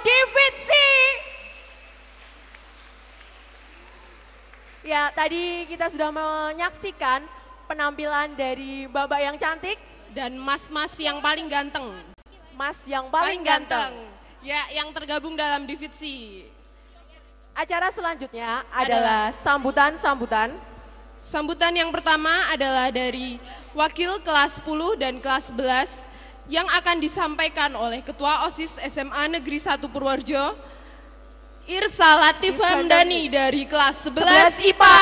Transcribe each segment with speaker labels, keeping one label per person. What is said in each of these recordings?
Speaker 1: Divisi. Ya, tadi kita sudah menyaksikan penampilan dari Mbak-mbak yang cantik
Speaker 2: dan mas-mas yang paling ganteng.
Speaker 1: Mas yang paling ganteng.
Speaker 2: Ya, yang tergabung dalam divisi.
Speaker 1: Acara selanjutnya adalah sambutan-sambutan.
Speaker 2: Sambutan yang pertama adalah dari wakil kelas 10 dan kelas 11 yang akan disampaikan oleh Ketua OSIS SMA Negeri 1 Purworejo, Irsa Latif Hamdani dari kelas 11 IPA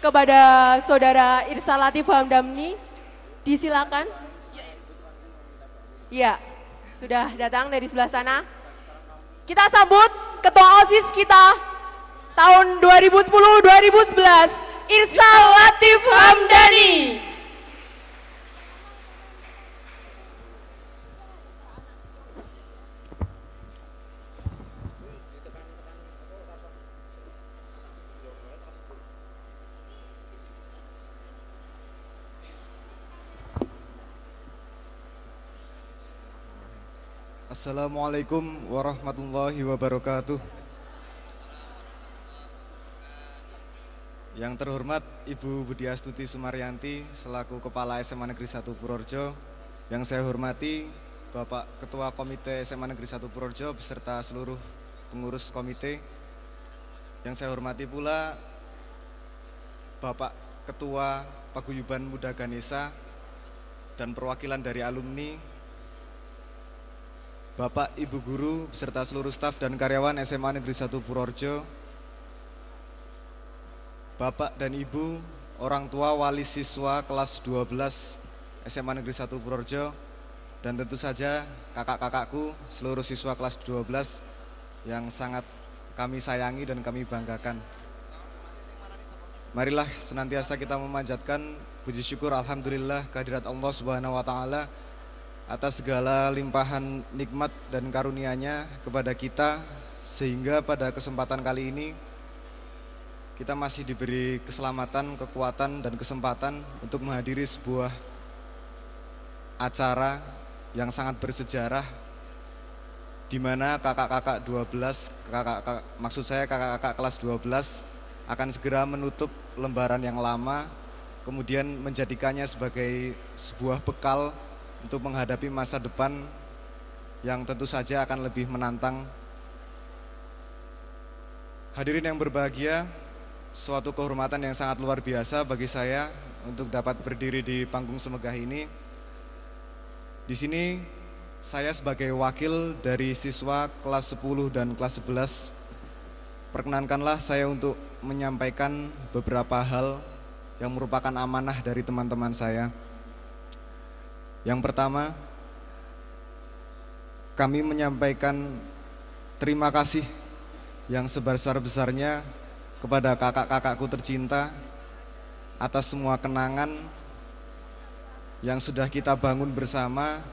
Speaker 2: 6.
Speaker 1: Kepada Saudara Irsa Latif Hamdani, disilakan. Ya, sudah datang dari sebelah sana. Kita sambut Ketua OSIS kita tahun 2010-2011, Irsa Latif Hamdani.
Speaker 3: Assalamualaikum warahmatullahi wabarakatuh. Yang terhormat Ibu Budi Astuti Sumaryanti selaku Kepala SMA Negeri 1 Purworejo. Yang saya hormati Bapak Ketua Komite SMA Negeri 1 Purworejo beserta seluruh pengurus komite. Yang saya hormati pula Bapak Ketua Paguyuban Muda Ganesha dan perwakilan dari alumni, Bapak, Ibu Guru, beserta seluruh staf dan karyawan SMA Negeri 1 Purworejo, Bapak dan Ibu, orang tua wali siswa kelas 12 SMA Negeri 1 Purworejo, dan tentu saja kakak-kakakku, seluruh siswa kelas 12 yang sangat kami sayangi dan kami banggakan. Marilah senantiasa kita memanjatkan puji syukur alhamdulillah kehadirat Allah Subhanahu wa taala atas segala limpahan nikmat dan karunia-Nya kepada kita, sehingga pada kesempatan kali ini kita masih diberi keselamatan, kekuatan, dan kesempatan untuk menghadiri sebuah acara yang sangat bersejarah di mana kakak-kakak 12, maksud saya kakak-kakak kelas 12 akan segera menutup lembaran yang lama, kemudian menjadikannya sebagai sebuah bekal untuk menghadapi masa depan yang tentu saja akan lebih menantang. Hadirin yang berbahagia, suatu kehormatan yang sangat luar biasa bagi saya untuk dapat berdiri di panggung semegah ini. Di sini saya sebagai wakil dari siswa kelas 10 dan kelas 11, perkenankanlah saya untuk menyampaikan beberapa hal yang merupakan amanah dari teman-teman saya. Yang pertama, kami menyampaikan terima kasih yang sebesar-besarnya kepada kakak-kakakku tercinta atas semua kenangan yang sudah kita bangun bersama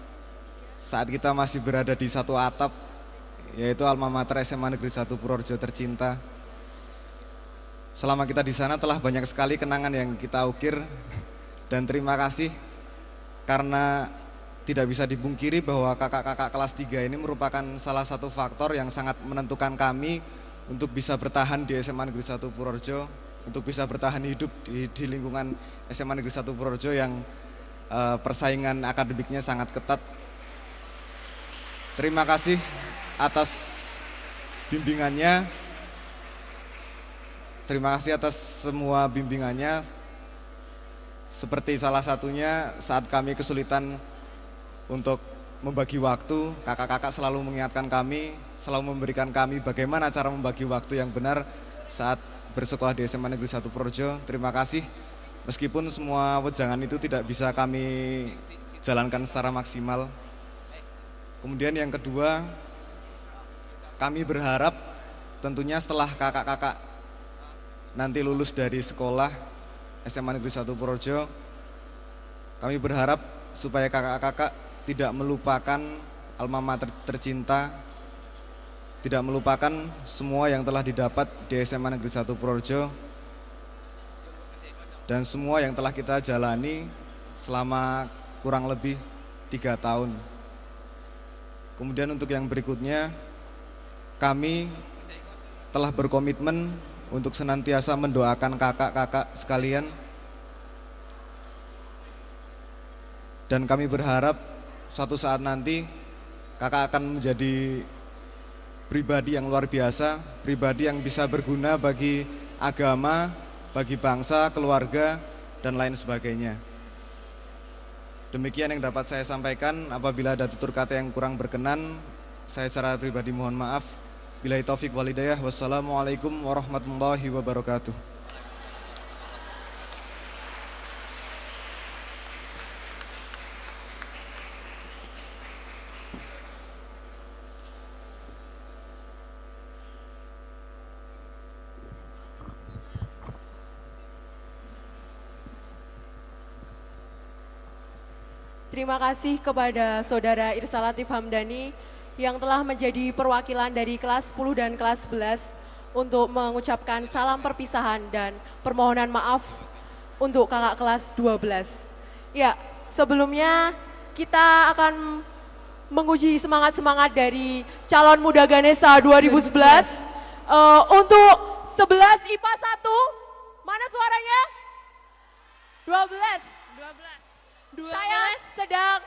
Speaker 3: saat kita masih berada di satu atap, yaitu Alma Mater SMA Negeri 1 Purworejo tercinta. Selama kita di sana telah banyak sekali kenangan yang kita ukir, dan terima kasih karena tidak bisa dipungkiri bahwa kakak-kakak kelas 3 ini merupakan salah satu faktor yang sangat menentukan kami untuk bisa bertahan di SMA Negeri 1 Purworejo, untuk bisa bertahan hidup di lingkungan SMA Negeri 1 Purworejo yang persaingan akademiknya sangat ketat. Terima kasih atas bimbingannya, terima kasih atas semua bimbingannya. Seperti salah satunya saat kami kesulitan untuk membagi waktu, kakak-kakak selalu mengingatkan kami, selalu memberikan kami bagaimana cara membagi waktu yang benar saat bersekolah di SMA Negeri 1 Purworejo. Terima kasih, meskipun semua wejangan itu tidak bisa kami jalankan secara maksimal. Kemudian yang kedua, kami berharap tentunya setelah kakak-kakak nanti lulus dari sekolah SMA Negeri 1 Purworejo, kami berharap supaya kakak-kakak tidak melupakan alma mater tercinta, tidak melupakan semua yang telah didapat di SMA Negeri 1 Purworejo, dan semua yang telah kita jalani selama kurang lebih 3 tahun. Kemudian untuk yang berikutnya, kami telah berkomitmen untuk senantiasa mendoakan kakak-kakak sekalian. Dan kami berharap suatu saat nanti kakak akan menjadi pribadi yang luar biasa, pribadi yang bisa berguna bagi agama, bagi bangsa, keluarga, dan lain sebagainya. Demikian yang dapat saya sampaikan. Apabila ada tutur kata yang kurang berkenan, saya secara pribadi mohon maaf. Billahi taufik walhidayah. Wassalamualaikum warahmatullahi wabarakatuh.
Speaker 1: Terima kasih kepada Saudara Irsa Latif Hamdani yang telah menjadi perwakilan dari kelas 10 dan kelas 11 untuk mengucapkan salam perpisahan dan permohonan maaf untuk kakak kelas 12. Ya, sebelumnya kita akan menguji semangat-semangat dari calon muda Ganesha 2011 untuk 11 IPA 1. Mana suaranya? 12.
Speaker 2: 12.
Speaker 1: Saya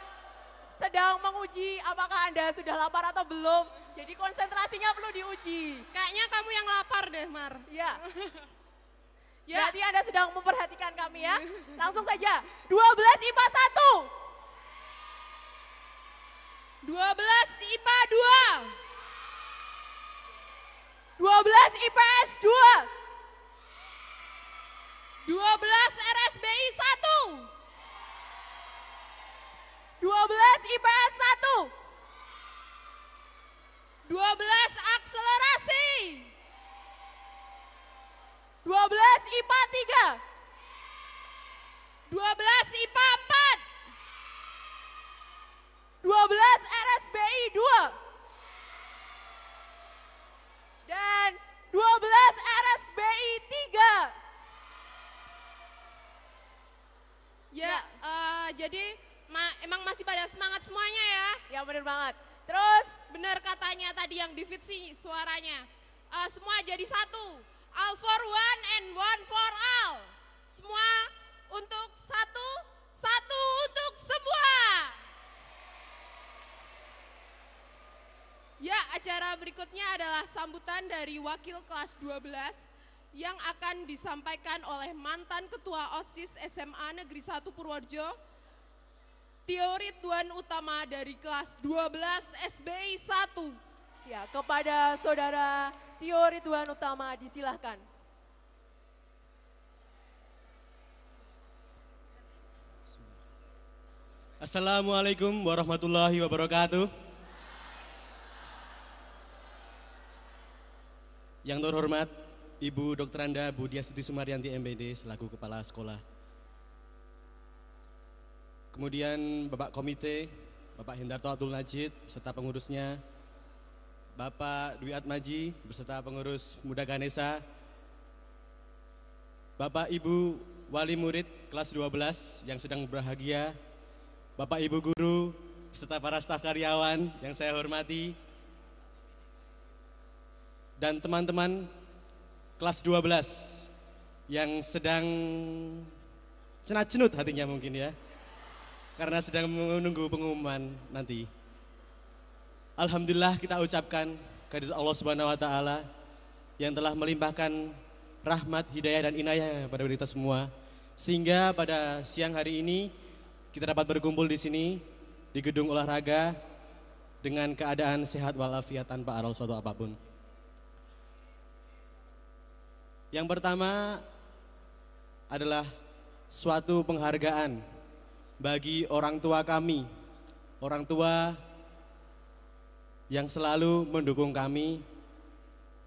Speaker 1: sedang menguji apakah Anda sudah lapar atau belum. Jadi konsentrasinya perlu diuji.
Speaker 2: Kayaknya kamu yang lapar deh, Mar.
Speaker 1: Ya.
Speaker 2: Ya.
Speaker 1: Berarti Anda sedang memperhatikan kami ya. Langsung saja. 12 IPA 1.
Speaker 2: 12 IPA 2.
Speaker 1: 12 IPS 2.
Speaker 2: 12 RSBI 1.
Speaker 1: 12 IPS 1.
Speaker 2: 12 akselerasi.
Speaker 1: 12 IPA 3.
Speaker 2: 12 IPA 4.
Speaker 1: 12 RSBI 2. Dan 12 RSBI 3.
Speaker 2: Ya, jadi emang masih pada semangat semuanya ya.
Speaker 1: Ya bener banget. Terus
Speaker 2: Benar katanya tadi yang di fit sih suaranya. Semua jadi satu. All for one and one for all. Semua untuk satu, satu untuk semua. Ya, acara berikutnya adalah sambutan dari wakil kelas 12 yang akan disampaikan oleh mantan Ketua OSIS SMA Negeri 1 Purworejo, Tio Ridwan Utama dari kelas 12 SBI 1.
Speaker 1: ya kepada Saudara Tio Ridwan Utama disilahkan.
Speaker 4: Assalamualaikum warahmatullahi wabarakatuh. Yang terhormat Ibu Dr. Anda Budia Siti Sumaryanti MPD selaku Kepala Sekolah. Kemudian Bapak Komite, Bapak Hendarto Abdul Najid beserta pengurusnya, Bapak Dwi Atmaji beserta pengurus Muda Ganesha, Bapak Ibu Wali Murid kelas 12 yang sedang berbahagia, Bapak Ibu Guru beserta para staf karyawan yang saya hormati, dan teman-teman kelas 12 yang sedang cenut hatinya mungkin ya, karena sedang menunggu pengumuman nanti. Alhamdulillah kita ucapkan kehadirat Allah Subhanahu wa taala yang telah melimpahkan rahmat, hidayah dan inayah pada kita semua, sehingga pada siang hari ini kita dapat berkumpul di sini di gedung olahraga dengan keadaan sehat walafiat tanpa aral suatu apapun. Yang pertama adalah suatu penghargaan bagi orang tua kami, orang tua yang selalu mendukung kami,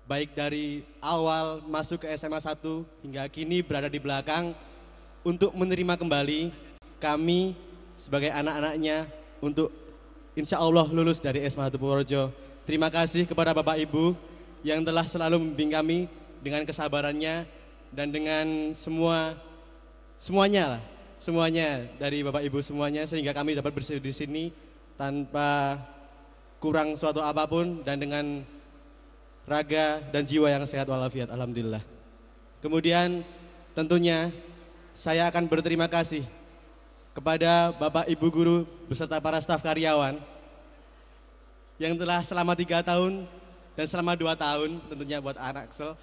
Speaker 4: baik dari awal masuk ke SMA 1 hingga kini berada di belakang untuk menerima kembali kami sebagai anak-anaknya untuk insya Allah lulus dari SMA 1 Purworejo. Terima kasih kepada Bapak Ibu yang telah selalu membimbing kami dengan kesabarannya dan dengan semuanya dari Bapak Ibu semuanya, sehingga kami dapat bersama di sini tanpa kurang suatu apapun dan dengan raga dan jiwa yang sehat walafiat, alhamdulillah. Kemudian tentunya saya akan berterima kasih kepada Bapak Ibu Guru beserta para staf karyawan yang telah selama 3 tahun dan selama 2 tahun tentunya buat anak Axel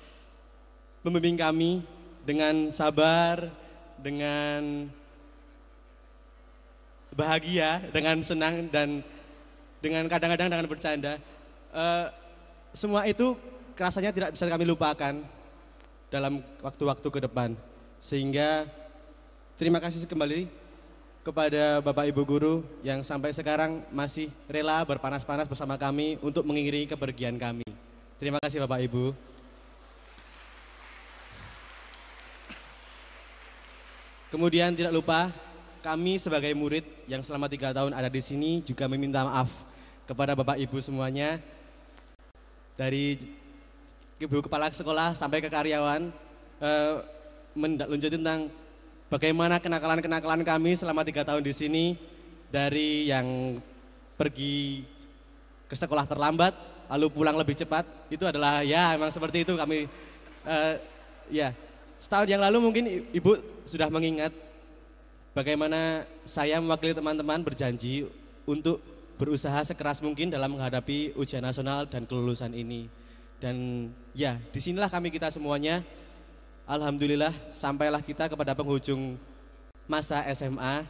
Speaker 4: membimbing kami dengan sabar, dengan bahagia, dengan senang dan dengan kadang-kadang dengan bercanda. Semua itu rasanya tidak bisa kami lupakan dalam waktu-waktu ke depan. Sehingga terima kasih kembali kepada Bapak Ibu Guru yang sampai sekarang masih rela berpanas-panas bersama kami untuk mengiringi kepergian kami. Terima kasih Bapak Ibu. Kemudian tidak lupa kami sebagai murid yang selama 3 tahun ada di sini juga meminta maaf kepada Bapak Ibu semuanya, dari Ibu Kepala Sekolah sampai ke karyawan, menunjukkan tentang bagaimana kenakalan-kenakalan kami selama 3 tahun di sini, dari yang pergi ke sekolah terlambat, lalu pulang lebih cepat, itu adalah ya memang seperti itu kami. Ya, setahun yang lalu mungkin Ibu sudah mengingat bagaimana saya mewakili teman-teman berjanji untuk berusaha sekeras mungkin dalam menghadapi ujian nasional dan kelulusan ini. Dan ya, disinilah kita semuanya, alhamdulillah sampailah kita kepada penghujung masa SMA.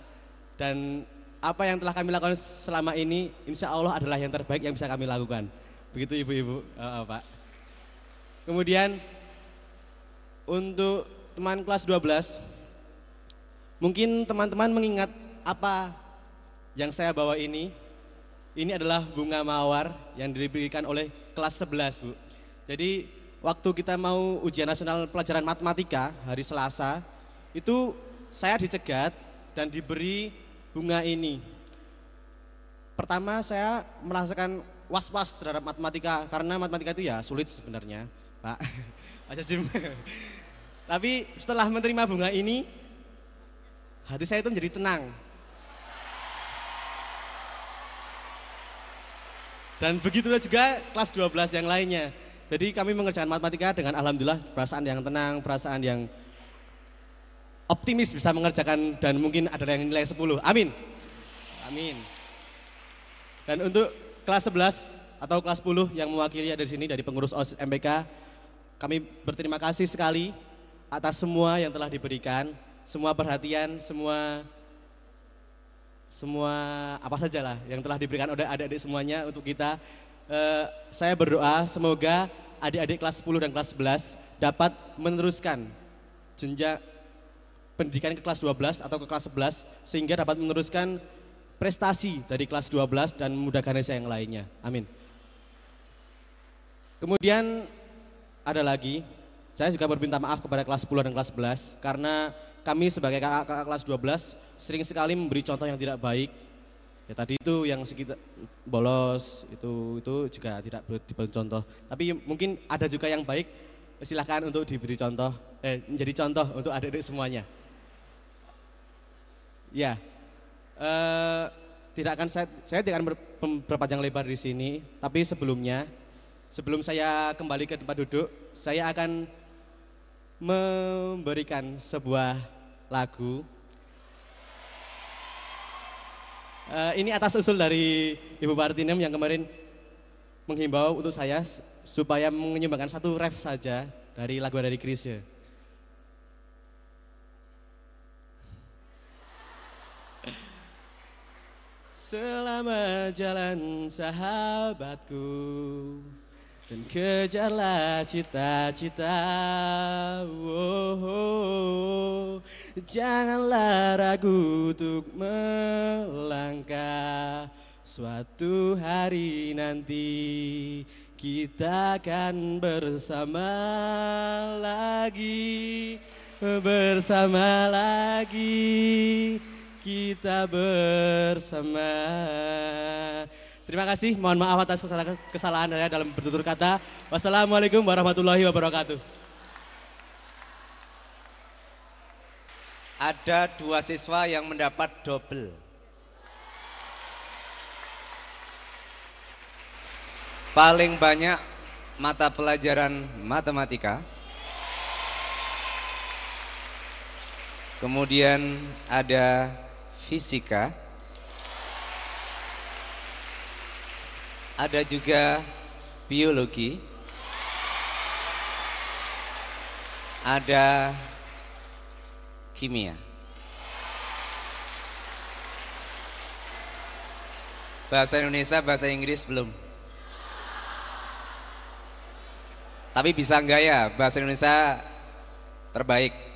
Speaker 4: Dan apa yang telah kami lakukan selama ini, insya Allah adalah yang terbaik yang bisa kami lakukan. Begitu Ibu-Ibu, Pak. Kemudian untuk teman kelas 12, mungkin teman-teman mengingat apa yang saya bawa ini. Ini adalah bunga mawar yang diberikan oleh kelas 11, Bu. Jadi waktu kita mau ujian nasional pelajaran matematika hari Selasa, itu saya dicegat dan diberi bunga ini. Pertama saya merasakan was-was terhadap matematika, karena matematika itu ya sulit sebenarnya, Pak. Mas Sim. Tapi setelah menerima bunga ini, hati saya itu menjadi tenang. Dan begitu juga kelas 12 yang lainnya. Jadi kami mengerjakan matematika dengan alhamdulillah perasaan yang tenang, perasaan yang optimis bisa mengerjakan dan mungkin ada yang nilai 10. Amin. Amin. Dan untuk kelas 11 atau kelas 10 yang mewakili dari sini dari pengurus OSIS MPK, kami berterima kasih sekali atas semua yang telah diberikan, semua perhatian, semua apa sajalah yang telah diberikan oleh adik-adik semuanya untuk kita. Saya berdoa semoga adik-adik kelas 10 dan kelas 11 dapat meneruskan jenjang pendidikan ke kelas 12 atau ke kelas 11 sehingga dapat meneruskan prestasi dari kelas 12 dan memudahkan yang lainnya. Amin. Kemudian ada lagi, saya juga berminta maaf kepada kelas 10 dan kelas 11 karena kami sebagai kakak-kakak kelas 12 sering sekali memberi contoh yang tidak baik. Ya tadi itu yang sekitar bolos itu juga tidak perlu diberi contoh. Tapi mungkin ada juga yang baik, silahkan untuk diberi contoh, menjadi contoh untuk adik-adik semuanya. Ya, saya tidak akan berpanjang lebar di sini. Tapi sebelum saya kembali ke tempat duduk, saya akan memberikan sebuah lagu. Ini atas usul dari Ibu Partinem yang kemarin menghimbau untuk saya supaya menyumbangkan satu ref saja dari lagu dari Chrisye. Selamat jalan sahabatku, dan kejarlah cita-cita. Janganlah ragu untuk melangkah. Suatu hari nanti kita akan bersama lagi. Kita bersama. Terima kasih, mohon maaf atas kesalahan saya dalam bertutur kata. Wassalamualaikum warahmatullahi wabarakatuh.
Speaker 5: Ada 2 siswa yang mendapat double. paling banyak mata pelajaran matematika. Kemudian ada fisika. Ada juga biologi. Ada kimia. Bahasa Indonesia, bahasa Inggris belum. Tapi bisa enggak ya, bahasa Indonesia terbaik.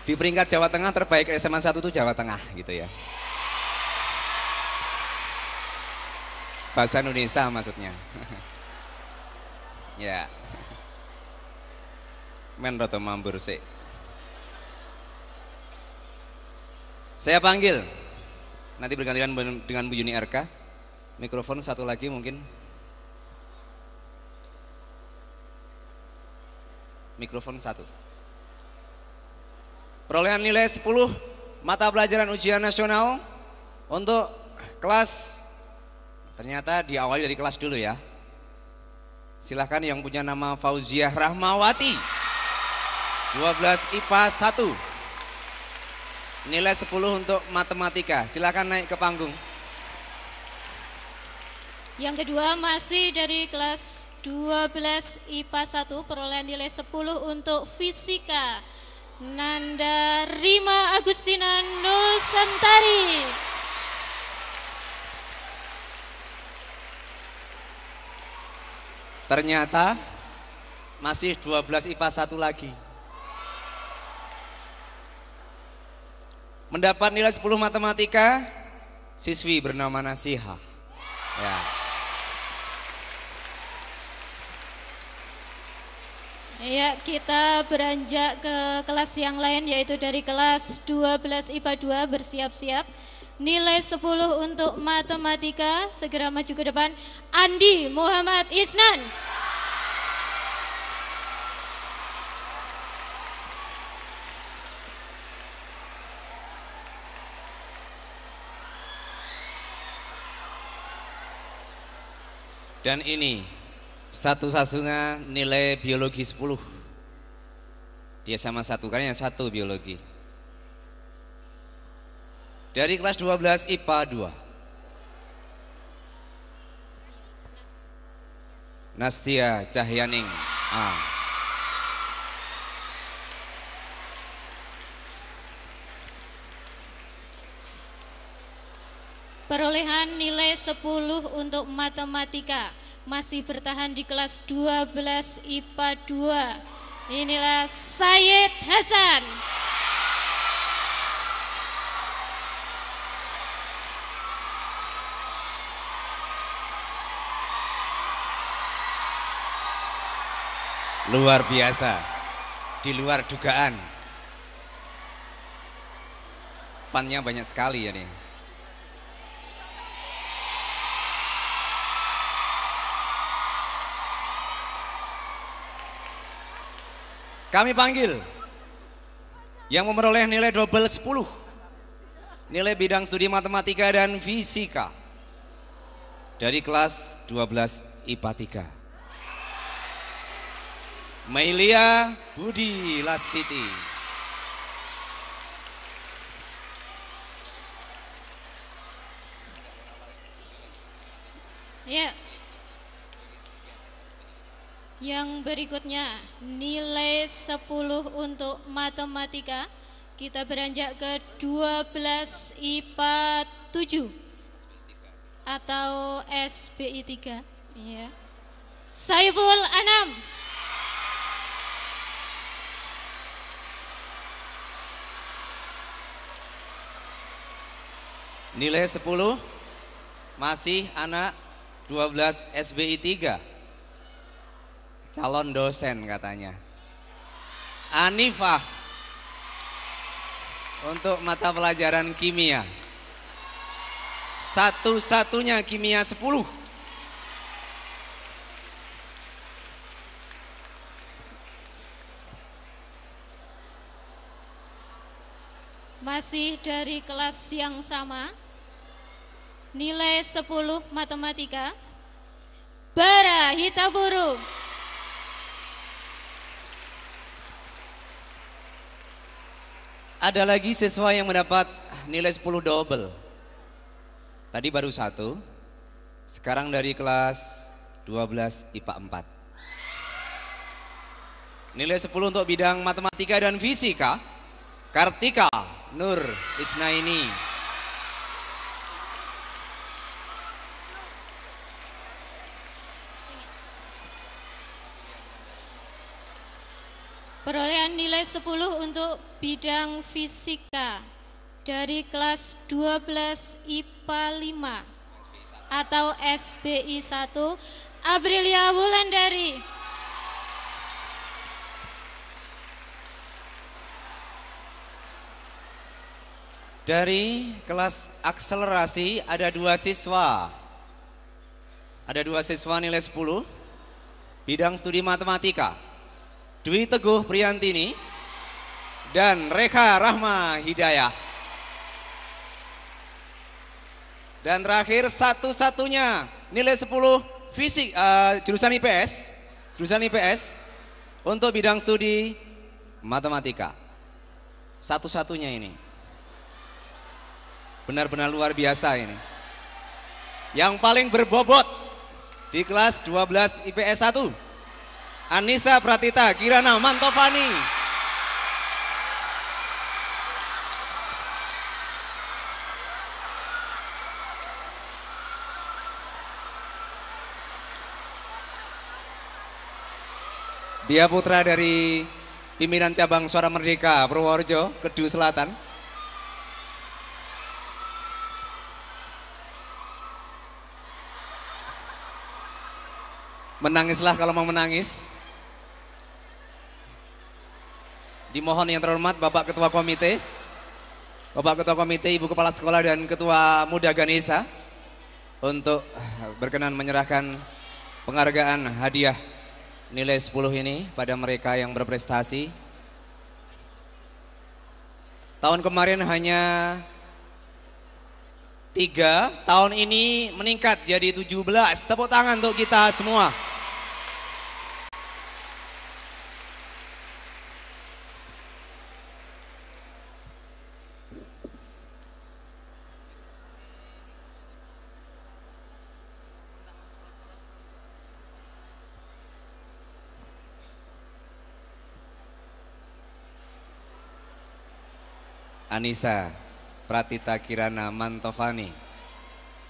Speaker 5: Di peringkat Jawa Tengah terbaik SMA 1 itu Jawa Tengah gitu ya. Bahasa Indonesia maksudnya. Ya. Men roto mambur sih. Saya panggil. Nanti bergantian dengan Bu Yuni RK. Mikrofon satu lagi mungkin. Mikrofon satu. Perolehan nilai 10 mata pelajaran ujian nasional untuk kelas, ternyata diawali dari kelas dulu ya. Silahkan yang punya nama Fauziah Rahmawati, 12 IPA 1. Nilai 10 untuk matematika, silakan naik ke panggung.
Speaker 6: Yang kedua masih dari kelas 12 IPA 1, perolehan nilai 10 untuk fisika. Nanda Rima Agustina Nusantari.
Speaker 5: Ternyata masih 12 IPA 1 lagi. Mendapat nilai 10 matematika, siswi bernama Nasiha. Ya.
Speaker 6: Ya, kita beranjak ke kelas yang lain yaitu dari kelas 12 IPA 2, bersiap-siap. Nilai 10 untuk matematika, segera maju ke depan. Andi Muhammad Isnan.
Speaker 5: Dan ini satu-satunya nilai biologi 10. Dia sama satu, karena yang satu biologi. Dari kelas 12 IPA 2. Nastia Cahyaning.
Speaker 6: Perolehan nilai 10 untuk matematika, masih bertahan di kelas 12 IPA 2. Inilah Syed Hasan.
Speaker 5: Luar biasa, di luar dugaan. Funnya banyak sekali ya nih. Kami panggil yang memperoleh nilai double 10, nilai bidang studi matematika dan fisika dari kelas 12 IPA 3. Mailia Budi Lastiti.
Speaker 6: Ya. Yang berikutnya nilai 10 untuk matematika, kita beranjak ke 12 IPA 7 atau SBI 3 ya. Saiful Anam.
Speaker 5: Nilai 10 masih anak 12 SBI 3. Calon dosen katanya. Anifah untuk mata pelajaran kimia. Satu-satunya kimia 10.
Speaker 6: masih dari kelas yang sama, nilai 10 matematika, Bara Hitaburu.
Speaker 5: Ada lagi siswa yang mendapat nilai 10 double. Tadi baru satu, sekarang dari kelas 12 IPA 4. Nilai 10 untuk bidang matematika dan fisika, Kartika Nur Isnaini.
Speaker 6: Perolehan nilai 10 untuk bidang fisika dari kelas 12 IPA 5 atau SBI 1, Aprilia Wulandari.
Speaker 5: Dari kelas akselerasi ada dua siswa. Ada dua siswa nilai 10, bidang studi matematika. Dwi Teguh Priantini dan Rekha Rahma Hidayah. Dan terakhir satu-satunya nilai 10 fisik jurusan IPS untuk bidang studi matematika. Satu-satunya ini. Benar-benar luar biasa ini. Yang paling berbobot di kelas 12 IPS 1, Anissa Pratita Kirana Mantovani. Dia putra dari pimpinan cabang Suara Merdeka Purworejo, Kedu Selatan. Menangislah kalau mau menangis. Dimohon yang terhormat Bapak Ketua Komite, Ibu Kepala Sekolah dan Ketua Muda Ganesha untuk berkenan menyerahkan penghargaan hadiah nilai 10 ini pada mereka yang berprestasi. Tahun kemarin hanya 3, tahun ini meningkat jadi 17. Tepuk tangan untuk kita semua. Anissa Pratita Kirana Mantovani.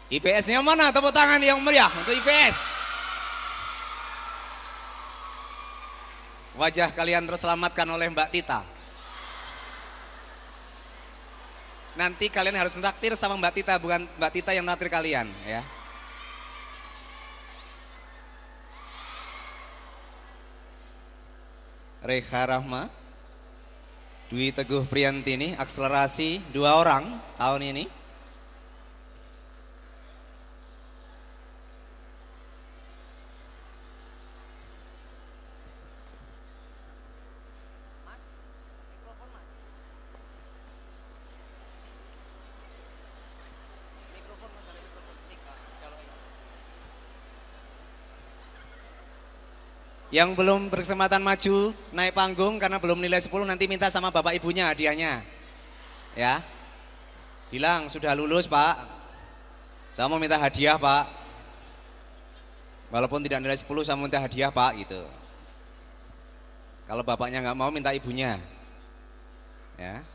Speaker 5: IPS-nya mana? Tepuk tangan yang meriah untuk IPS. Wajah kalian terselamatkan oleh Mbak Tita. Nanti kalian harus traktir sama Mbak Tita, bukan Mbak Tita yang traktir kalian ya. Rekha Rahma, Dwi Teguh Priantini, akselerasi 2 orang tahun ini. Yang belum berkesempatan maju naik panggung karena belum nilai 10 nanti minta sama bapak ibunya hadiahnya. Ya. Bilang sudah lulus Pak. Saya mau minta hadiah Pak. Walaupun tidak nilai 10 saya mau minta hadiah Pak gitu. Kalau bapaknya nggak mau minta ibunya. Ya.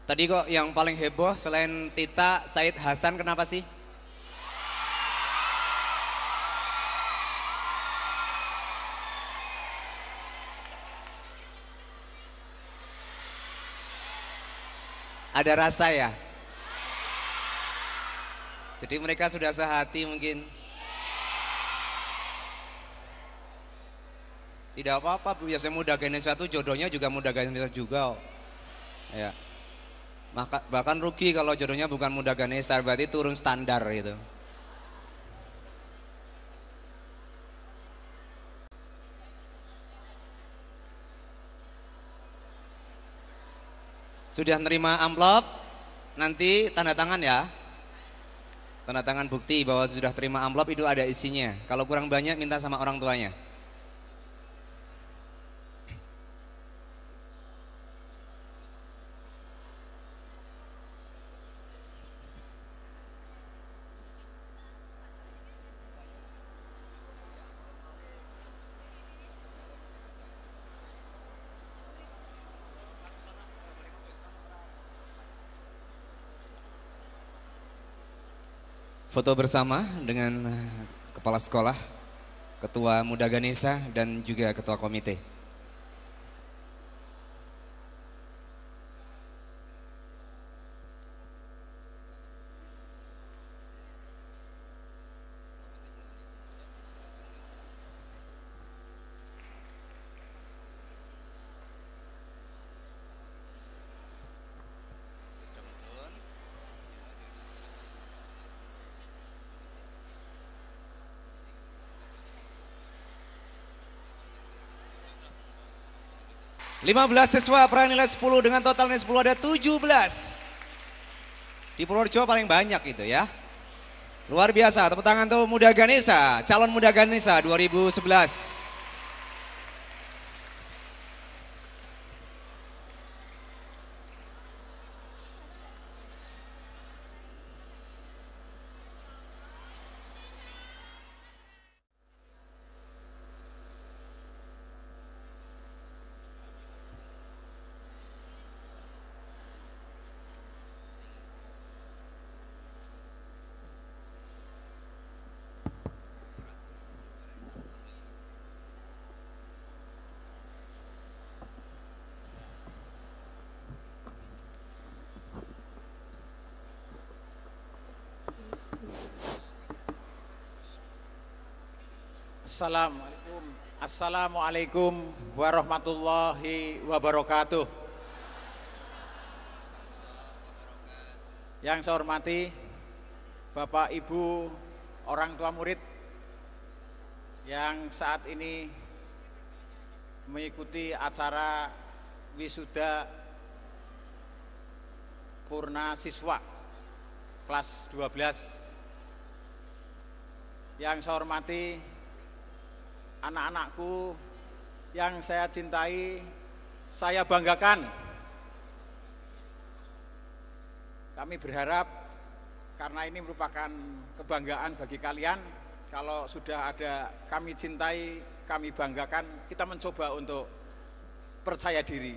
Speaker 5: Tadi kok yang paling heboh selain Tita, Said Hasan kenapa sih? Ada rasa ya? Jadi mereka sudah sehati mungkin. Tidak apa-apa, biasanya Muda Ganesha itu jodohnya juga Muda Ganesha juga. Ya. Bahkan rugi kalau jodohnya bukan Muda Ganesha, berarti turun standar gitu. Sudah nerima amplop, nanti tanda tangan ya. Tanda tangan bukti bahwa sudah terima amplop, itu ada isinya. Kalau kurang banyak minta sama orang tuanya. Foto bersama dengan kepala sekolah, ketua Muda Ganesha, dan juga ketua komite. Lima belas siswa peraih nilai 10 dengan total nilai 10 ada 17. Di Purworejo paling banyak itu ya. Luar biasa, tepuk tangan untuk Muda Ganesha, calon Muda Ganesha 2011.
Speaker 7: Assalamualaikum warahmatullahi wabarakatuh. Yang saya hormati Bapak Ibu orang tua murid yang saat ini mengikuti acara wisuda purna siswa kelas 12. Yang saya hormati anak-anakku yang saya cintai, saya banggakan. Kami berharap karena ini merupakan kebanggaan bagi kalian, kalau sudah ada kami cintai, kami banggakan, kita mencoba untuk percaya diri.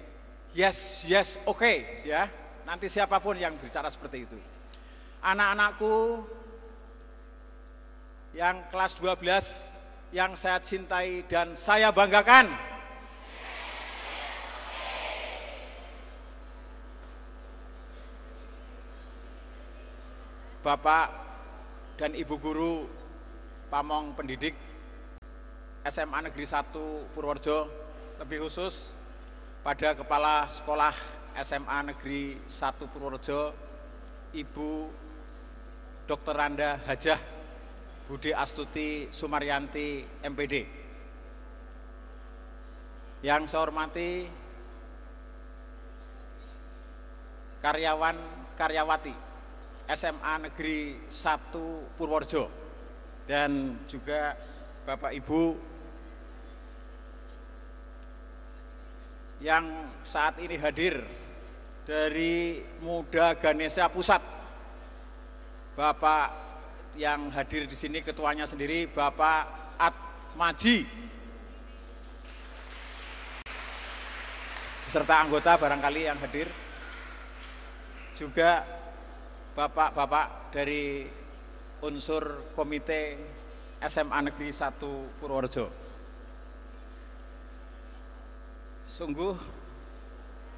Speaker 7: Yes, oke, ya. Nanti siapapun yang bicara seperti itu. Anak-anakku yang kelas 12 yang saya cintai dan saya banggakan. Bapak dan Ibu Guru Pamong Pendidik SMA Negeri 1 Purworejo, lebih khusus pada Kepala Sekolah SMA Negeri 1 Purworejo, Ibu Dr. Randa Hajah Budi Astuti Sumaryanti MPD. Yang saya hormati karyawan-karyawati SMA Negeri 1 Purworejo dan juga Bapak Ibu yang saat ini hadir dari Muda Ganesha Pusat. Bapak yang hadir di sini ketuanya sendiri Bapak Atmaji, beserta anggota barangkali yang hadir, juga bapak-bapak dari unsur komite SMA Negeri 1 Purworejo. Sungguh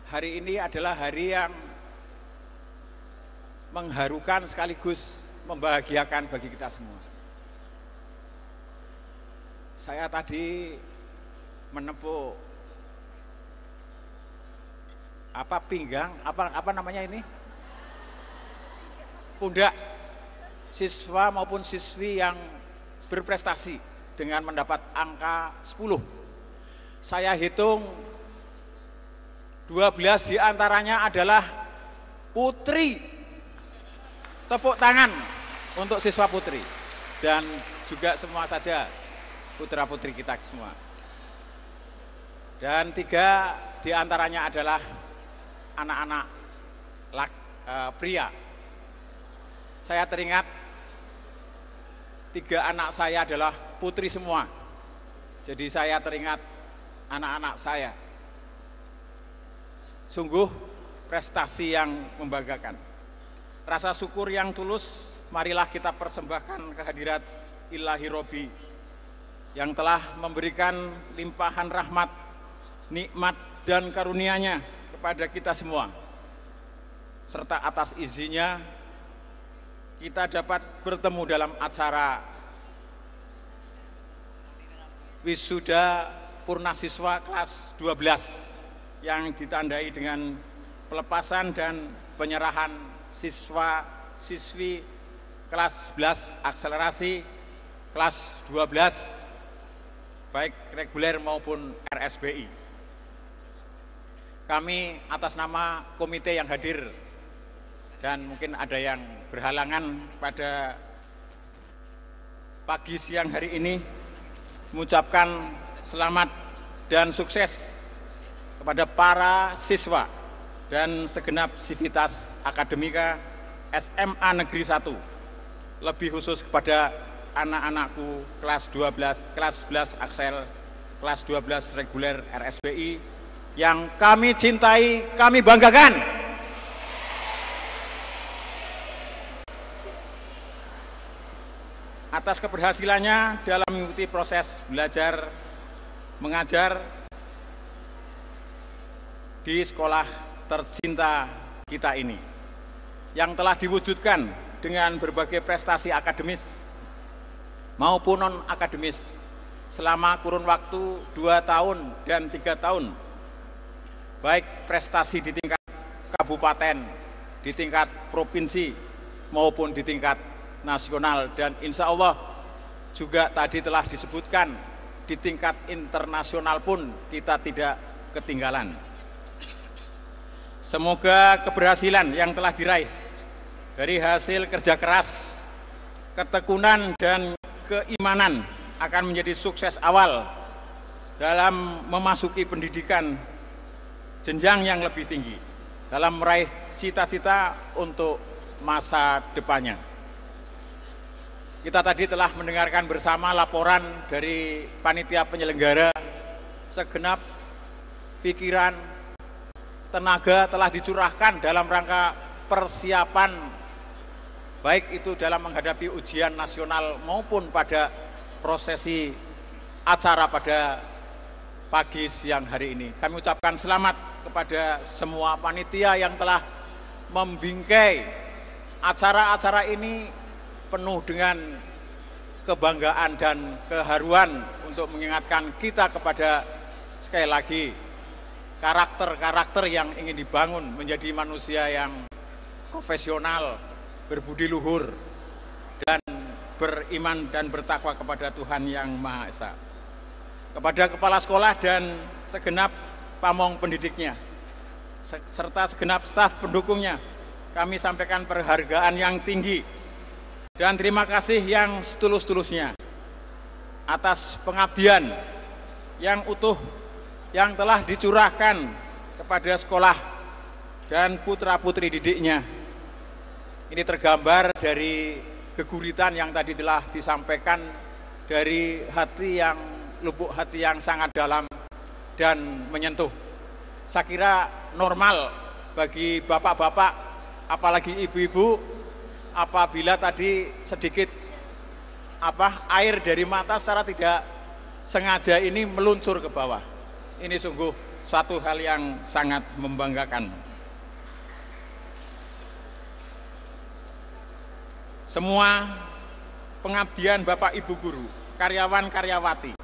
Speaker 7: hari ini adalah hari yang mengharukan sekaligus membahagiakan bagi kita semua. Saya tadi menepuk pinggang, apa namanya ini? pundak siswa maupun siswi yang berprestasi dengan mendapat angka 10. Saya hitung 12 diantaranya adalah putri. Tepuk tangan untuk siswa putri dan juga semua saja putra-putri kita semua. Dan 3 diantaranya adalah anak-anak pria. Saya teringat 3 anak saya adalah putri semua. Jadi saya teringat anak-anak saya. Sungguh prestasi yang membanggakan. Rasa syukur yang tulus, marilah kita persembahkan kehadirat Ilahi Robi yang telah memberikan limpahan rahmat, nikmat dan karunia-Nya kepada kita semua. Serta atas izinnya kita dapat bertemu dalam acara wisuda purnasiswa kelas 12 yang ditandai dengan pelepasan dan penyerahan siswa-siswi kelas 11 akselerasi kelas 12 baik reguler maupun RSBI. Kami atas nama komite yang hadir dan mungkin ada yang berhalangan pada pagi siang hari ini mengucapkan selamat dan sukses kepada para siswa dan segenap sivitas akademika SMA Negeri 1, lebih khusus kepada anak-anakku kelas 12, kelas 11 Aksel, kelas 12 reguler RSBI yang kami cintai, kami banggakan. Atas keberhasilannya dalam mengikuti proses belajar mengajar di sekolah tercinta kita ini, yang telah diwujudkan dengan berbagai prestasi akademis maupun non-akademis selama kurun waktu 2 tahun dan 3 tahun, baik prestasi di tingkat kabupaten, di tingkat provinsi maupun di tingkat nasional, dan insya Allah juga tadi telah disebutkan di tingkat internasional pun kita tidak ketinggalan. Semoga keberhasilan yang telah diraih dari hasil kerja keras, ketekunan dan keimanan akan menjadi sukses awal dalam memasuki pendidikan jenjang yang lebih tinggi, dalam meraih cita-cita untuk masa depannya. Kita tadi telah mendengarkan bersama laporan dari panitia penyelenggara, segenap pikiran, tenaga telah dicurahkan dalam rangka persiapan, baik itu dalam menghadapi ujian nasional maupun pada prosesi acara pada pagi siang hari ini. Kami ucapkan selamat kepada semua panitia yang telah membingkai acara-acara ini penuh dengan kebanggaan dan keharuan untuk mengingatkan kita kepada, sekali lagi, karakter-karakter yang ingin dibangun menjadi manusia yang profesional, berbudi luhur, dan beriman dan bertakwa kepada Tuhan Yang Maha Esa. Kepada kepala sekolah dan segenap pamong pendidiknya, serta segenap staf pendukungnya, kami sampaikan penghargaan yang tinggi dan terima kasih yang setulus-tulusnya atas pengabdian yang utuh yang telah dicurahkan kepada sekolah dan putra-putri didiknya. Ini tergambar dari keguritan yang tadi telah disampaikan dari hati yang lubuk hati yang sangat dalam dan menyentuh. Saya kira normal bagi bapak-bapak, apalagi ibu-ibu, apabila tadi sedikit air dari mata secara tidak sengaja ini meluncur ke bawah. Ini sungguh suatu hal yang sangat membanggakan. Semua pengabdian Bapak Ibu guru, karyawan-karyawati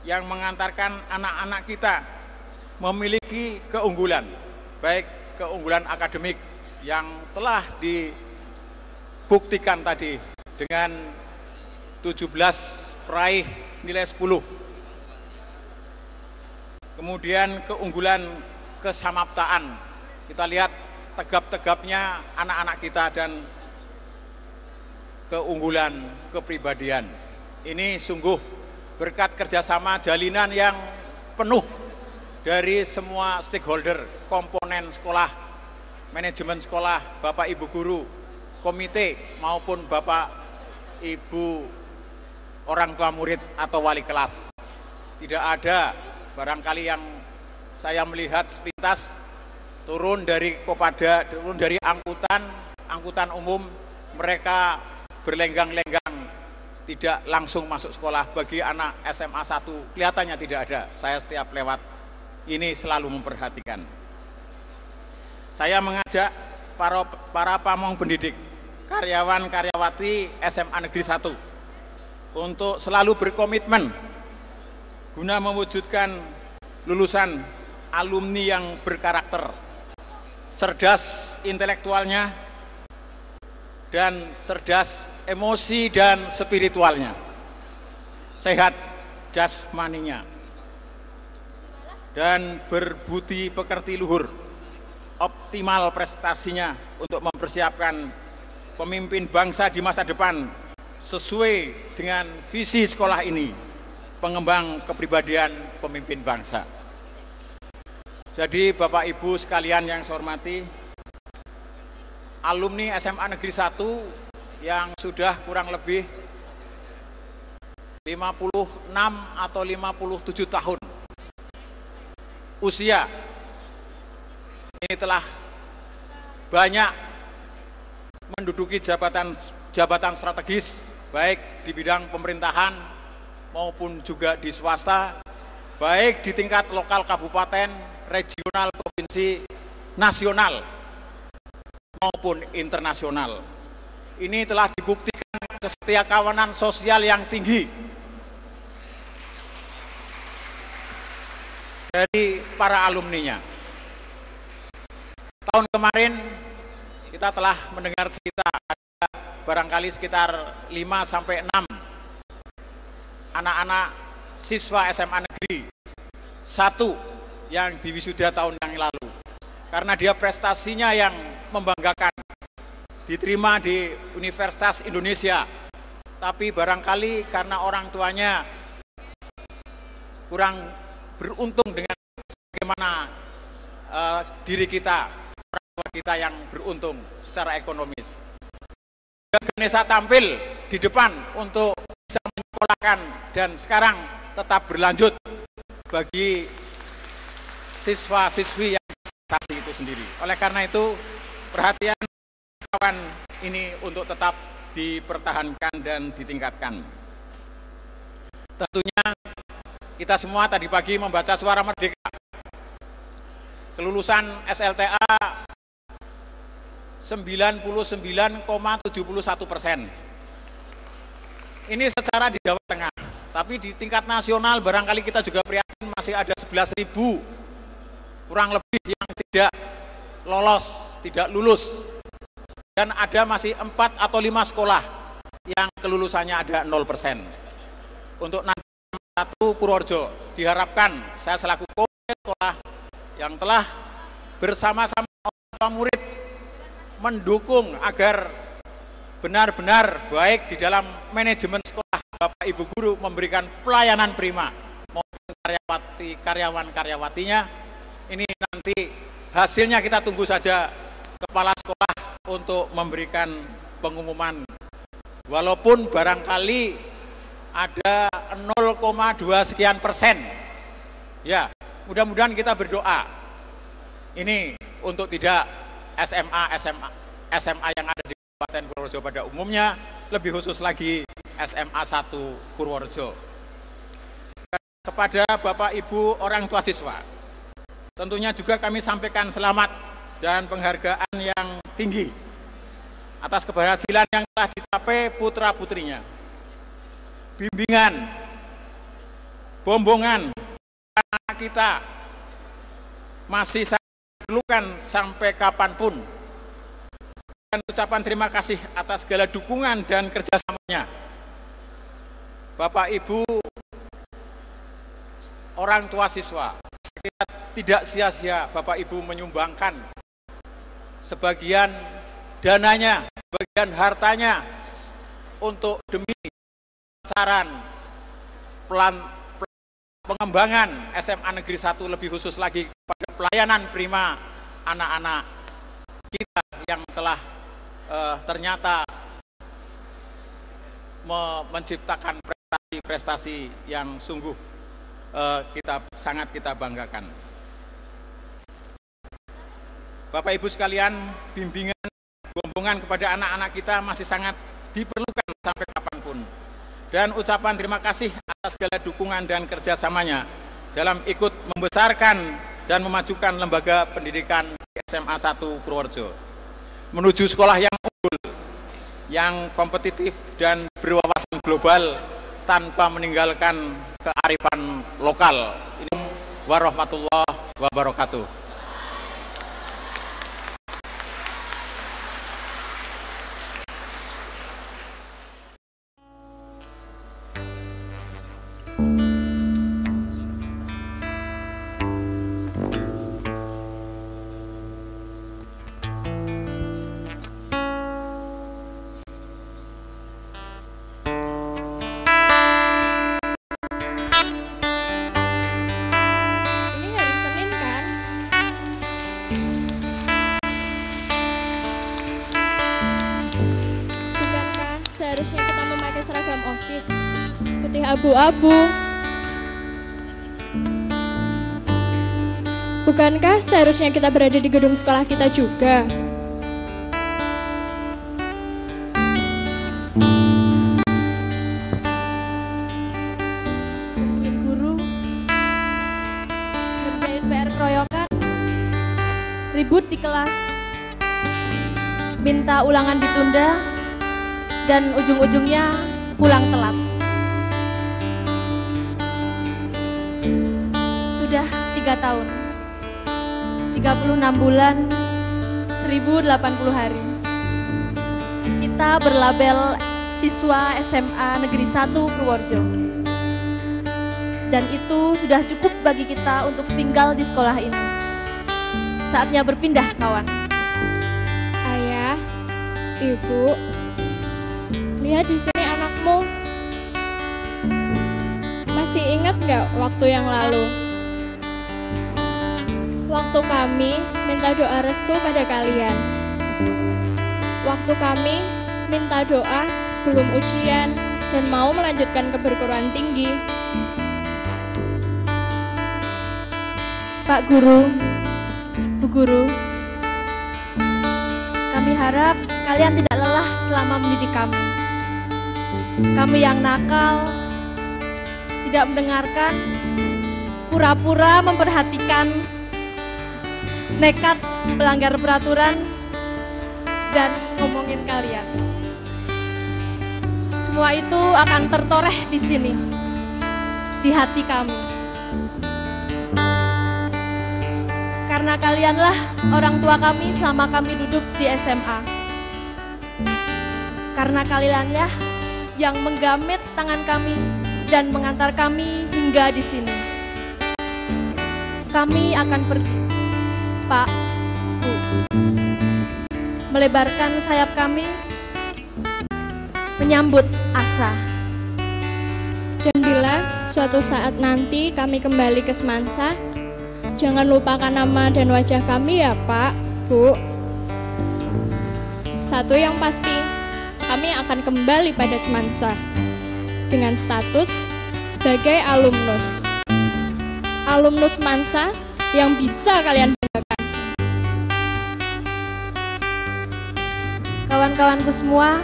Speaker 7: yang mengantarkan anak-anak kita memiliki keunggulan, baik keunggulan akademik yang telah buktikan tadi dengan 17 peraih nilai 10. Kemudian keunggulan kesamaptaan. Kita lihat tegap-tegapnya anak-anak kita dan keunggulan kepribadian. Ini sungguh berkat kerjasama jalinan yang penuh dari semua stakeholder, komponen sekolah, manajemen sekolah, Bapak Ibu guru, komite maupun Bapak Ibu orang tua murid atau wali kelas. Tidak ada barangkali yang saya melihat sepintas turun dari Kopada, turun dari angkutan umum, mereka berlenggang-lenggang tidak langsung masuk sekolah. Bagi anak SMA 1 kelihatannya tidak ada. Saya setiap lewat ini selalu memperhatikan. Saya mengajak para pamong pendidik, karyawan-karyawati SMA Negeri 1 untuk selalu berkomitmen guna mewujudkan lulusan alumni yang berkarakter, cerdas intelektualnya, dan cerdas emosi dan spiritualnya, sehat jasmaninya, dan berbudi pekerti luhur, optimal prestasinya untuk mempersiapkan pemimpin bangsa di masa depan sesuai dengan visi sekolah ini, pengembang kepribadian pemimpin bangsa. Jadi Bapak Ibu sekalian yang saya hormati, alumni SMA Negeri 1 yang sudah kurang lebih 56 atau 57 tahun usia, ini telah banyak menduduki jabatan strategis, baik di bidang pemerintahan maupun juga di swasta, baik di tingkat lokal kabupaten, regional, provinsi, nasional, maupun internasional. Ini telah dibuktikan kesetiakawanan sosial yang tinggi dari para alumninya. Tahun kemarin kita telah mendengar cerita ada barangkali sekitar 5-6 anak-anak siswa SMA Negeri 1 yang diwisuda tahun yang lalu. Karena dia prestasinya yang membanggakan, diterima di Universitas Indonesia, tapi barangkali karena orang tuanya kurang beruntung dengan bagaimana diri kita, orang tua kita yang beruntung secara ekonomis. Ganesha tampil di depan untuk bisa menyekolahkan dan sekarang tetap berlanjut bagi siswa-siswi yang prestasi itu sendiri. Oleh karena itu, perhatian kawan ini untuk tetap dipertahankan dan ditingkatkan. Tentunya kita semua tadi pagi membaca Suara Merdeka. Kelulusan SLTA 99,71%. Ini secara di Jawa Tengah, tapi di tingkat nasional barangkali kita juga prihatin masih ada 11.000 kurang lebih yang tidak lolos, tidak lulus. Dan ada masih 4 atau 5 sekolah yang kelulusannya ada 0%. Untuk nanti 1 Purworejo diharapkan saya selaku komite sekolah yang telah bersama-sama orang tua murid mendukung agar benar-benar baik di dalam manajemen sekolah, Bapak Ibu guru memberikan pelayanan prima maupun karyawan-karyawatinya. Ini nanti hasilnya kita tunggu saja kepala sekolah untuk memberikan pengumuman. Walaupun barangkali ada 0,2 sekian persen. Ya, mudah-mudahan kita berdoa. Ini untuk tidak SMA yang ada di Kabupaten Purworejo pada umumnya, lebih khusus lagi SMA 1 Purworejo. Kepada Bapak Ibu orang tua siswa, tentunya juga kami sampaikan selamat dan penghargaan yang tinggi atas keberhasilan yang telah dicapai putra-putrinya. Bimbingan, bombongan anak kita masih sangat diperlukan sampai kapanpun. ucapan terima kasih atas segala dukungan dan kerjasamanya. Bapak Ibu, orang tua siswa, tidak sia-sia Bapak Ibu menyumbangkan sebagian dananya, sebagian hartanya untuk demi saran pengembangan SMA Negeri 1, lebih khusus lagi pada pelayanan prima anak-anak kita yang telah ternyata menciptakan prestasi-prestasi yang sungguh sangat kita banggakan. Bapak Ibu sekalian, bimbingan, gombongan kepada anak-anak kita masih sangat diperlukan sampai kapanpun. Dan ucapan terima kasih atas segala dukungan dan kerjasamanya dalam ikut membesarkan dan memajukan lembaga pendidikan di SMA 1 Purworejo menuju sekolah yang unggul, yang kompetitif dan berwawasan global tanpa meninggalkan kearifan lokal. Ini warahmatullahi wabarakatuh.
Speaker 8: Seharusnya kita memakai seragam OSIS putih abu-abu. Bukankah seharusnya kita berada di gedung sekolah kita juga?
Speaker 9: Guru ngerjain PR keroyokan, ribut di kelas, minta ulangan ditunda, dan ujung-ujungnya pulang telat. Sudah 3 tahun, 36 bulan, 1080 hari. Kita berlabel siswa SMA Negeri 1 Purworejo. Dan itu sudah cukup bagi kita untuk tinggal di sekolah ini. Saatnya berpindah, kawan.
Speaker 8: Ayah, Ibu, lihat di sini anakmu. Masih ingat nggak waktu yang lalu? Waktu kami minta doa restu pada kalian. Waktu kami minta doa sebelum ujian dan mau melanjutkan ke perguruan tinggi.
Speaker 9: Pak Guru, Bu Guru, kami harap kalian tidak lelah selama mendidik kami. Kami yang nakal, tidak mendengarkan, pura-pura memperhatikan, nekat melanggar peraturan, dan ngomongin kalian. Semua itu akan tertoreh di sini, di hati kami. Karena kalianlah orang tua kami selama kami duduk di SMA. Karena kalianlah yang menggamit tangan kami dan mengantar kami hingga di sini. Kami akan pergi, Pak, Bu, melebarkan sayap kami, menyambut asa.
Speaker 8: Dan bila suatu saat nanti kami kembali ke Semansa, jangan lupakan nama dan wajah kami ya Pak, Bu. Satu yang pasti, kami akan kembali pada Semansa dengan status sebagai alumnus. Alumnus Semansa yang bisa kalian banggakan.
Speaker 9: Kawan-kawanku semua,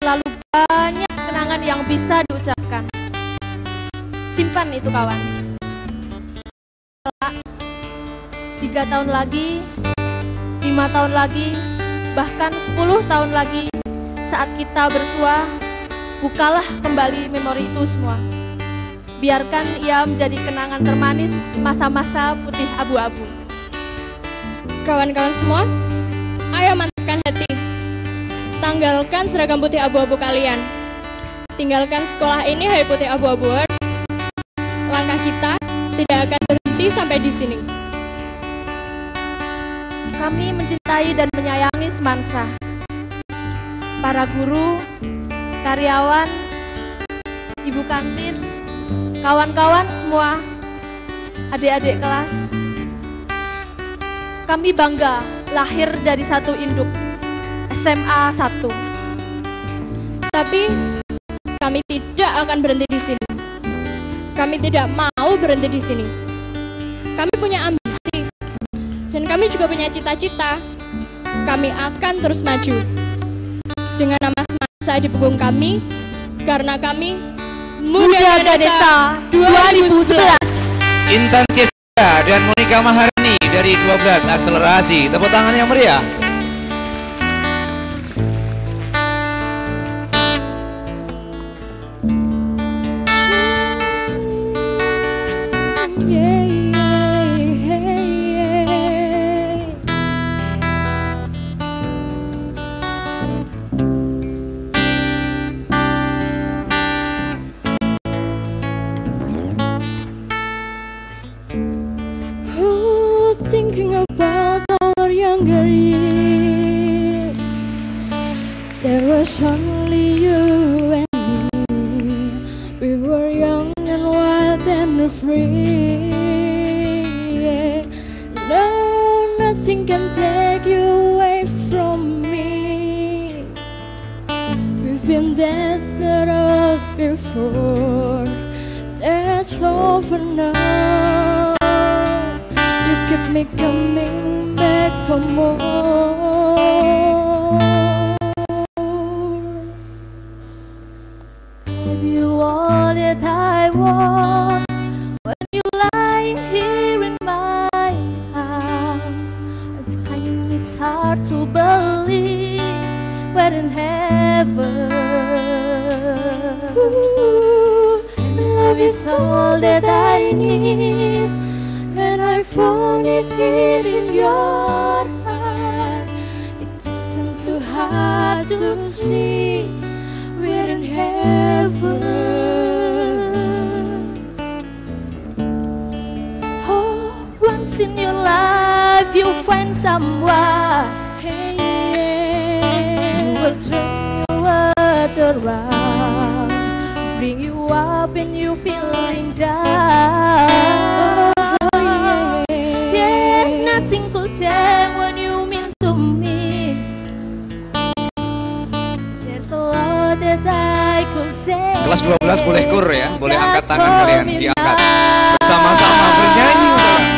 Speaker 9: terlalu banyak kenangan yang bisa diucapkan. Simpan itu, kawan. 3 tahun lagi, 5 tahun lagi, bahkan 10 tahun lagi, saat kita bersua, bukalah kembali memori itu semua. Biarkan ia menjadi kenangan termanis masa-masa putih abu-abu.
Speaker 8: Kawan-kawan semua, ayo mantapkan tanggalkan seragam putih abu-abu kalian. Tinggalkan sekolah ini, hai putih abu-abuers. Langkah kita tidak akan berhenti sampai di sini.
Speaker 9: Kami mencintai dan menyayangi Semansa. Para guru, karyawan, ibu kantin, kawan-kawan semua, adik-adik kelas. Kami bangga lahir dari satu induk, SMA 1.
Speaker 8: Tapi kami tidak akan berhenti di sini. Kami tidak mau berhenti di sini. Kami punya ambisi dan kami juga punya cita-cita. Kami akan terus maju dengan nama Semansa di punggung kami, karena kami Muda Desa 2011.
Speaker 5: Intan Cesya dan Monica Maharani dari 12 Akselerasi. Tepuk tangan yang meriah.
Speaker 8: Thinking about our younger years, there was only you and me. We were young and wild and free. No, nothing can take you away from me. We've been there all before. That's over now. You keep me coming back for more. Baby, you all that I want. When you lying here in my arms, I find it's hard to believe we're in heaven. Ooh, love is all that I need, and I found it here in your heart. It isn't too hard to see, we're in heaven. Oh, once in your life you find someone, hey, who will turn your world around, bring you up when you feeling down. Nothing could take what you mean to me. There's a lot that I could say.
Speaker 5: Kelas 12 boleh kur ya, boleh angkat tangan kalian, diangkat. Sama-sama bernyanyi.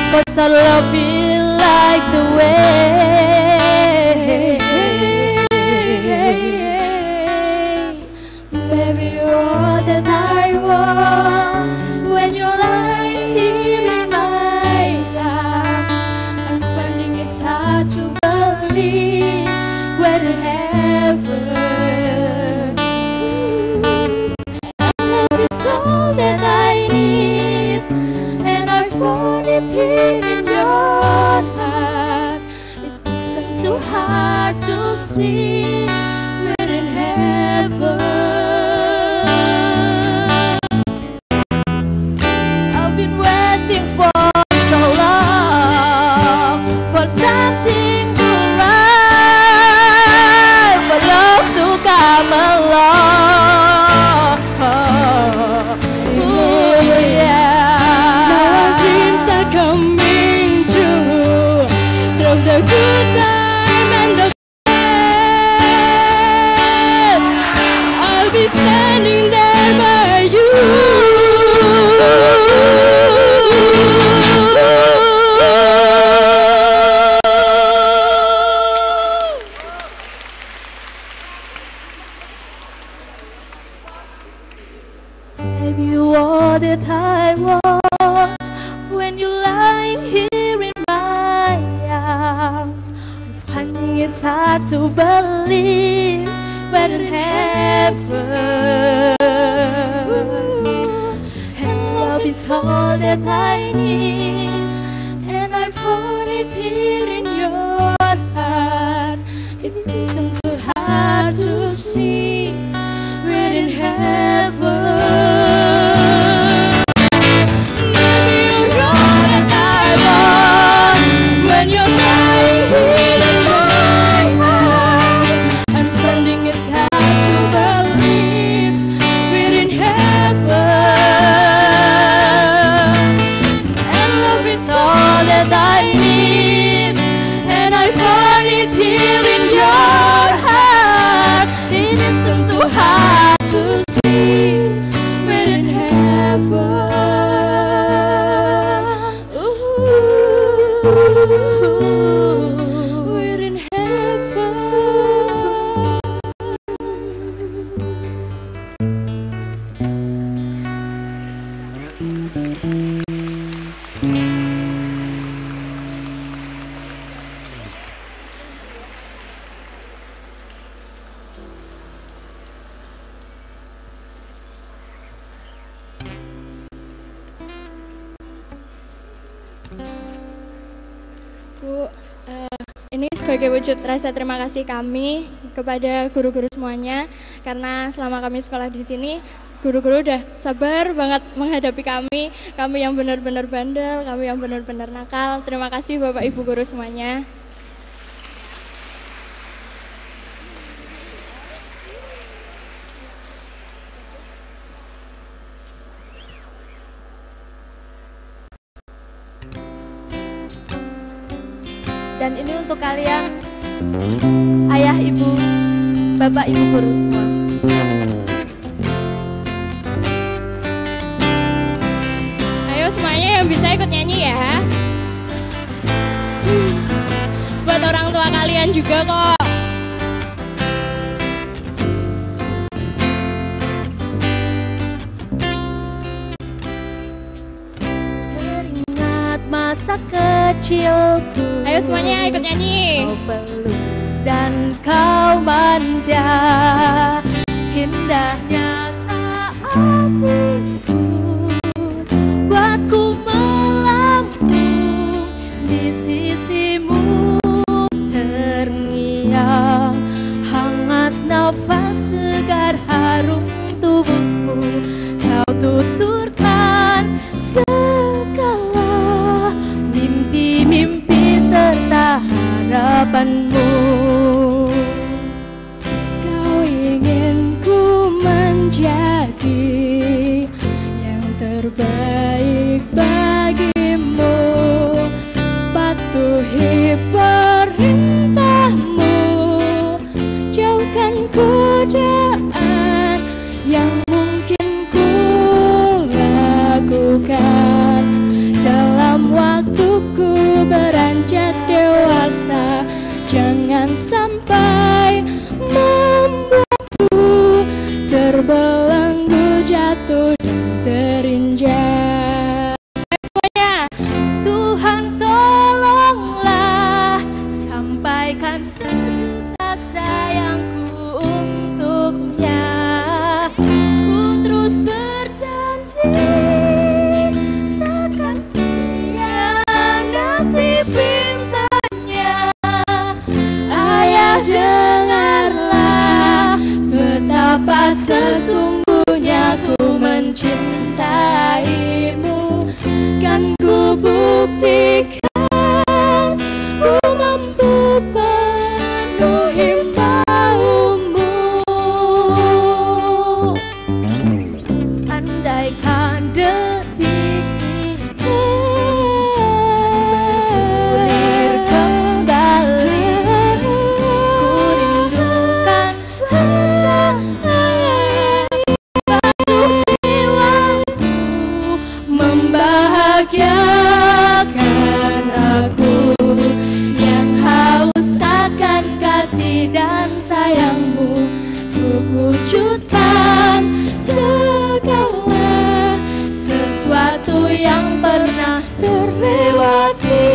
Speaker 9: 'Cause I love you like the way. Baby, you're all that I want. When you're lying here in my arms, I'm finding it's hard to believe we're in heaven. Love is all that I need, and I found it here in your heart. It isn't too hard to see, we're in heaven. I've been waiting for so long, for something to rise, for love to come along. Ooh, yeah. Now our dreams are coming true, through the good time and the bad. I'll be standing there by you. Baby, you all that I want. When you're lying here in my arms, I'm finding it's hard to believe we're in heaven. And love is all that I need, and I found it here in your heart. It isn't too hard
Speaker 10: hard to see. We're in heaven. Maybe you're wrong and I'm wrong when you're lying here in my eyes. I'm finding it's hard to believe we're in heaven. And love is all that I need, and I find it here in your heart. It isn't too hard to see. We're in heaven. Ooh, we're in heaven.
Speaker 8: Bu, ini sebagai wujud rasa terima kasih kami kepada guru-guru semuanya, karena selama kami sekolah di sini, guru-guru udah sabar banget menghadapi kami yang benar-benar bandel, kami yang benar-benar nakal. Terima kasih Bapak Ibu guru semuanya.
Speaker 9: Dan ini untuk kalian, ayah, ibu, bapak, ibu guru semua.
Speaker 8: Ayo semuanya yang bisa ikut nyanyi ya. Buat orang tua kalian juga kok.
Speaker 10: Teringat masa kecilku.
Speaker 8: Ayo semuanya ikut nyanyi.
Speaker 10: Kau peluk dan kau manja, indahnya saat itu buatku melambung di sisimu. Terngiang hangat nafas segar harum tubuhmu. Kau tuturkan segala mimpi-mimpi serta harapanmu.
Speaker 8: Kau ingin ku menjadi yang terbaik bagimu, patuhi perintahmu, jauhkan godaan yang mungkin ku lakukan dalam waktuku beranjak dewasa. Jangan sampai membuatku terbelenggu, jatuh dan terinjak. Semuanya,
Speaker 10: Tuhan tolonglah sampaikan sejuta sayangku untuknya. Ku terus berjanji takkan hianati pintanya. Ayah, dengarlah betapa sesungguhnya ku mencintaimu. Kan ku buktikan ku mampu penuhi maumu. Andaikan detik ini bergulir kembali, ku rindukan suasana baru jiwaku, membahagiakan aku yang haus akan kasih dan sayangmu. Ku wujudkan segala sesuatu yang pernah terlewati.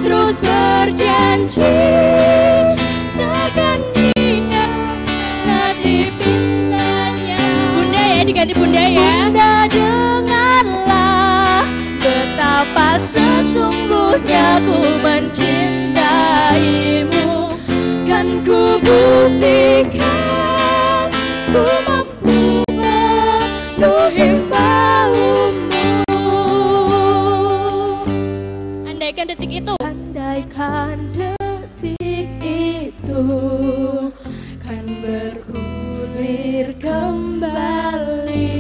Speaker 10: terus berjanji takkan hianati pintanya.
Speaker 8: Bunda ya, diganti bunda ya.
Speaker 10: Bunda dengarlah betapa sesungguhnya ku mencintaimu. Kan ku buktikan ku mampu memenuhi maumu.
Speaker 8: Andaikan detik itu,
Speaker 10: Andaikan detik itu kan berulir kembali.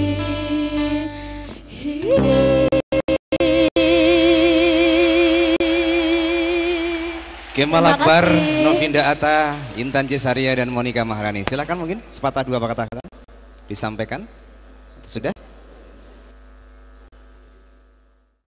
Speaker 5: Kemal Akbar, Novinda Atta, Intan Cesaria dan Monica Maharani. Silakan mungkin sepatah dua kata-kata disampaikan. Sudah?